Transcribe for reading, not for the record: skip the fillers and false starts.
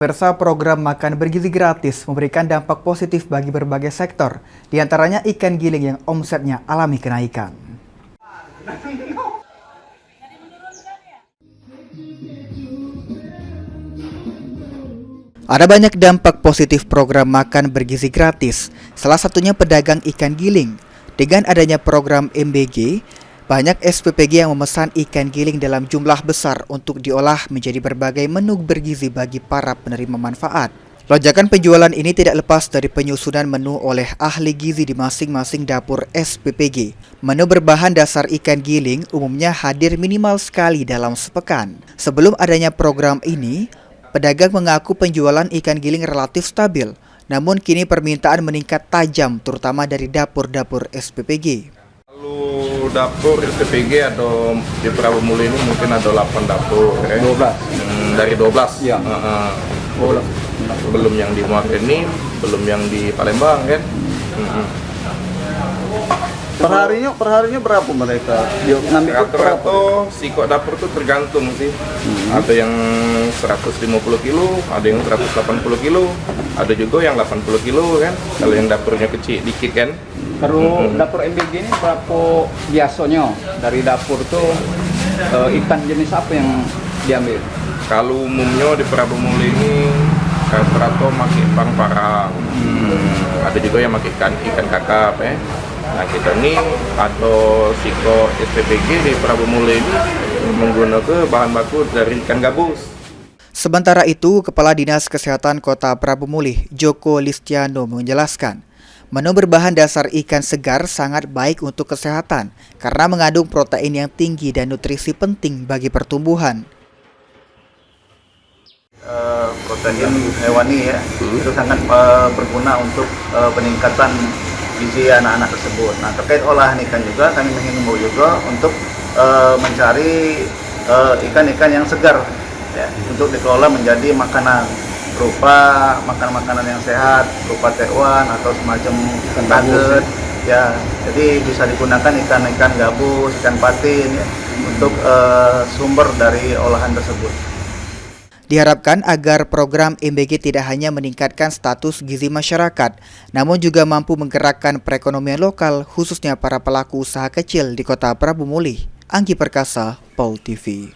Pemirsa, program makan bergizi gratis memberikan dampak positif bagi berbagai sektor, diantaranya ikan giling yang omsetnya alami kenaikan. Ada banyak dampak positif program makan bergizi gratis, salah satunya pedagang ikan giling. Dengan adanya program MBG, banyak SPPG yang memesan ikan giling dalam jumlah besar untuk diolah menjadi berbagai menu bergizi bagi para penerima manfaat. Lonjakan penjualan ini tidak lepas dari penyusunan menu oleh ahli gizi di masing-masing dapur SPPG. Menu berbahan dasar ikan giling umumnya hadir minimal sekali dalam sepekan. Sebelum adanya program ini, pedagang mengaku penjualan ikan giling relatif stabil. Namun kini permintaan meningkat tajam terutama dari dapur-dapur SPPG. Dapur SPPG ada di Prabumuli ini mungkin ada 8 dapur 12 dari 12 ya. Belum yang di Muar ini, belum yang di Palembang kan. Perharinya berapa mereka? Rata-rata sikok dapur tuh tergantung sih. Ada yang 150 kilo, ada yang 180 kilo, ada juga yang 80 kilo kan. Kalau yang dapurnya kecil dikit kan. Kalau dapur MBG ini berapa biasanya dari dapur tuh ikan jenis apa yang diambil? Kalau umumnya di Prabumuli ini rata-rata pakai parang. Ada juga yang pakai ikan kakap ya. Nah kita ini atau siko SPPG di Prabumuli ini menggunakan bahan baku dari ikan gabus. Sementara itu, Kepala Dinas Kesehatan Kota Prabumuli, Joko Listiano menjelaskan, menu berbahan dasar ikan segar sangat baik untuk kesehatan karena mengandung protein yang tinggi dan nutrisi penting bagi pertumbuhan. Protein hewani ya, itu sangat berguna untuk peningkatan gizi anak-anak tersebut. Nah, terkait olahan ikan juga kami menghimbau juga untuk mencari ikan-ikan yang segar ya, untuk dikelola menjadi makanan berupa makanan-makanan yang sehat, berupa tekwan atau semacam nugget ya. Jadi bisa digunakan ikan-ikan gabus, ikan patin ya, untuk sumber dari olahan tersebut. Diharapkan agar program MBG tidak hanya meningkatkan status gizi masyarakat, namun juga mampu menggerakkan perekonomian lokal, khususnya para pelaku usaha kecil di Kota Prabumuli. Anggi Perkasa, PAUL TV.